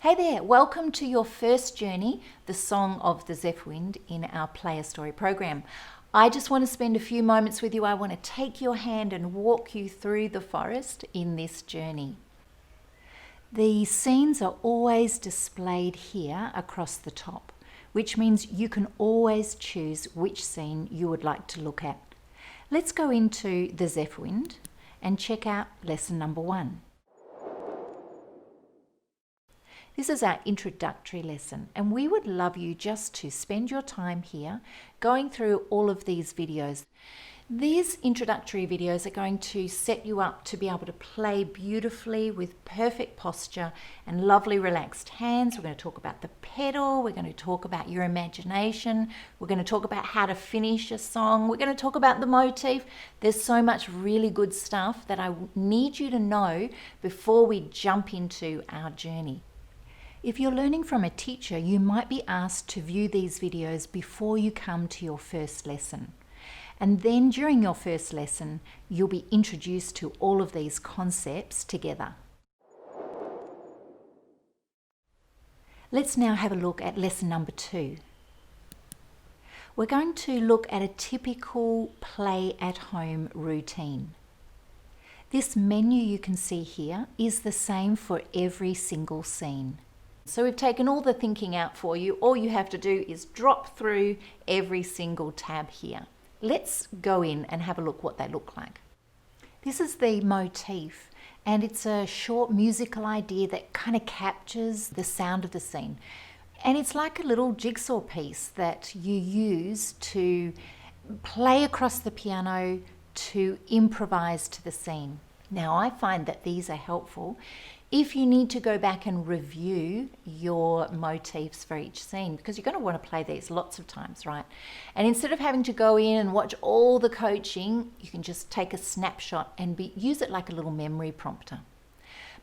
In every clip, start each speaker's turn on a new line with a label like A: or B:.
A: Hey there, welcome to your first journey, the Song of the Zephyr Wind in our Play a Story program. I just want to spend a few moments with you. I want to take your hand and walk you through the forest in this journey. The scenes are always displayed here across the top, which means you can always choose which scene you would like to look at. Let's go into the Zephyr Wind and check out lesson number 1. This is our introductory lesson, and we would love you just to spend your time here going through all of these videos. These introductory videos are going to set you up to be able to play beautifully with perfect posture and lovely relaxed hands. We're going to talk about the pedal, we're going to talk about your imagination, we're going to talk about how to finish a song, we're going to talk about the motif. There's so much really good stuff that I need you to know before we jump into our journey. If you're learning from a teacher, you might be asked to view these videos before you come to your first lesson. And then during your first lesson, you'll be introduced to all of these concepts together. Let's now have a look at lesson number 2. We're going to look at a typical play at home routine. This menu you can see here is the same for every single scene. So we've taken all the thinking out for you. All you have to do is drop through every single tab here. Let's go in and have a look what they look like. This is the motif, and it's a short musical idea that kind of captures the sound of the scene. And it's like a little jigsaw piece that you use to play across the piano to improvise to the scene. Now, I find that these are helpful if you need to go back and review your motifs for each scene, because you're going to want to play these lots of times, right? And instead of having to go in and watch all the coaching, you can just take a snapshot and use it like a little memory prompter.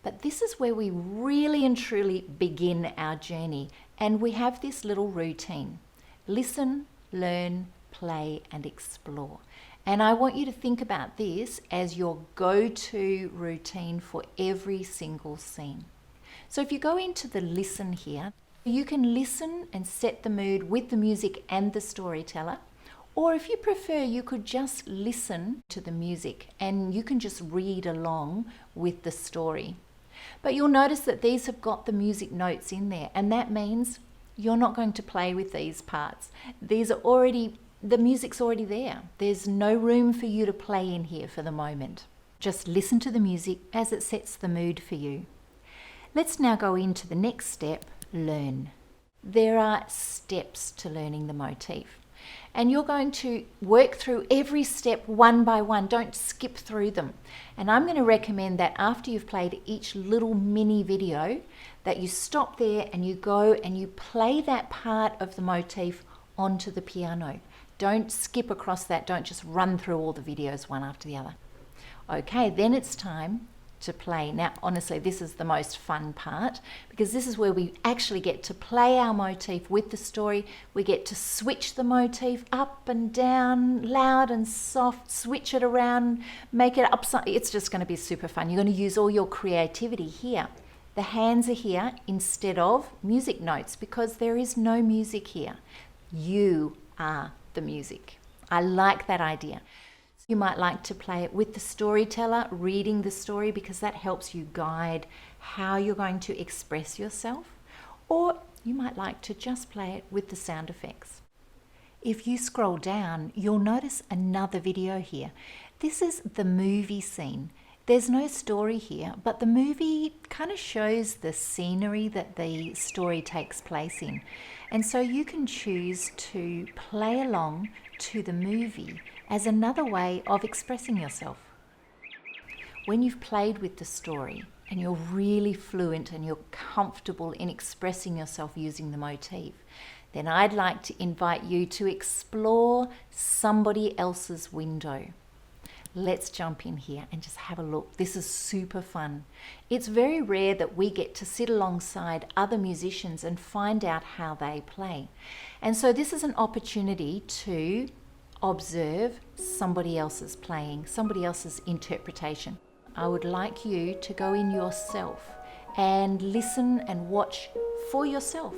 A: But this is where we really and truly begin our journey, and we have this little routine. Listen, learn, play, and explore. And I want you to think about this as your go-to routine for every single scene. So if you go into the listen here, you can listen and set the mood with the music and the storyteller. Or if you prefer, you could just listen to the music and you can just read along with the story. But you'll notice that these have got the music notes in there, and that means you're not going to play with these parts. The music's already there. There's no room for you to play in here for the moment. Just listen to the music as it sets the mood for you. Let's now go into the next step, learn. There are steps to learning the motif, and you're going to work through every step one by one. Don't skip through them. And I'm going to recommend that after you've played each little mini video, that you stop there and you go and you play that part of the motif onto the piano. Don't skip across that. Don't just run through all the videos one after the other. Okay, then it's time to play. Now, honestly, this is the most fun part, because this is where we actually get to play our motif with the story. We get to switch the motif up and down, loud and soft, switch it around, make it upside. It's just going to be super fun. You're going to use all your creativity here. The hands are here instead of music notes, because there is no music here. You are the music. I like that idea. You might like to play it with the storyteller, reading the story, because that helps you guide how you're going to express yourself. Or you might like to just play it with the sound effects. If you scroll down, you'll notice another video here. This is the movie scene. There's no story here, but the movie kind of shows the scenery that the story takes place in. And so you can choose to play along to the movie as another way of expressing yourself. When you've played with the story and you're really fluent and you're comfortable in expressing yourself using the motif, then I'd like to invite you to explore somebody else's window. Let's jump in here and just have a look. This is super fun. It's very rare that we get to sit alongside other musicians and find out how they play. And so this is an opportunity to observe somebody else's playing, somebody else's interpretation. I would like you to go in yourself and listen and watch for yourself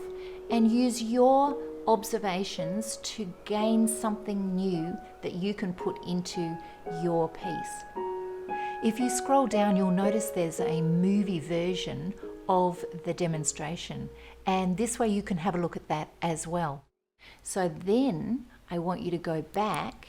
A: and use your observations to gain something new that you can put into your piece. If you scroll down, you'll notice there's a movie version of the demonstration, and this way you can have a look at that as well. So then I want you to go back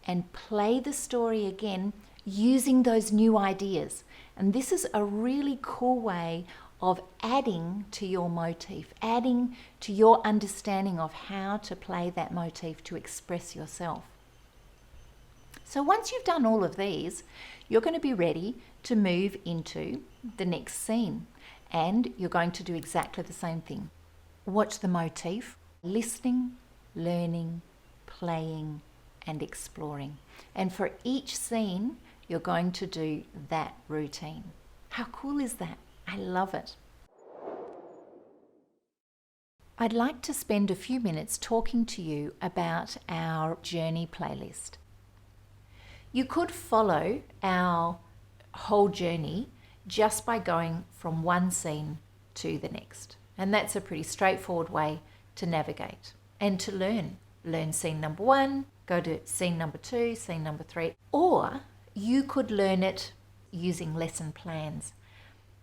A: and play the story again using those new ideas. And this is a really cool way of adding to your motif, adding to your understanding of how to play that motif to express yourself. So once you've done all of these, you're going to be ready to move into the next scene. And you're going to do exactly the same thing. Watch the motif, listening, learning, playing, and exploring. And for each scene, you're going to do that routine. How cool is that? I love it. I'd like to spend a few minutes talking to you about our journey playlist. You could follow our whole journey just by going from one scene to the next. And that's a pretty straightforward way to navigate and to learn. Learn scene number 1, go to scene number 2, scene number 3, or you could learn it using lesson plans.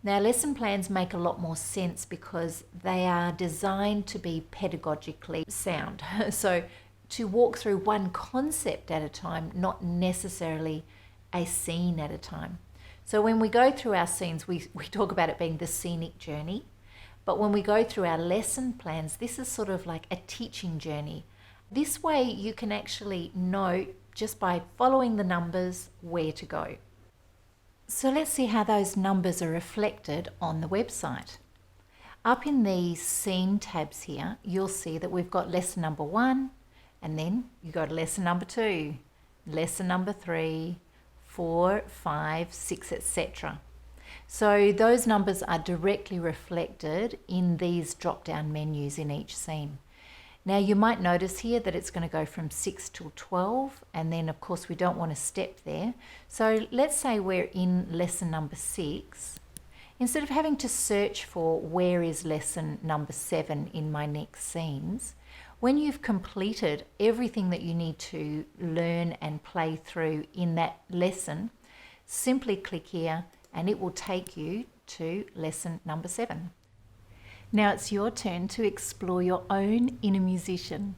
A: Now, lesson plans make a lot more sense because they are designed to be pedagogically sound. So to walk through one concept at a time, not necessarily a scene at a time. So when we go through our scenes, we talk about it being the scenic journey. But when we go through our lesson plans, this is sort of like a teaching journey. This way you can actually know just by following the numbers where to go. So let's see how those numbers are reflected on the website. Up in these scene tabs here, you'll see that we've got lesson number 1, and then you go to lesson number 2, lesson number 3, 4, 5, 6, etc. So those numbers are directly reflected in these drop-down menus in each scene. Now you might notice here that it's going to go from 6 till 12, and then of course we don't want to step there. So let's say we're in lesson number 6. Instead of having to search for where is lesson number 7 in my next scenes, when you've completed everything that you need to learn and play through in that lesson, simply click here and it will take you to lesson number 7. Now it's your turn to explore your own inner musician.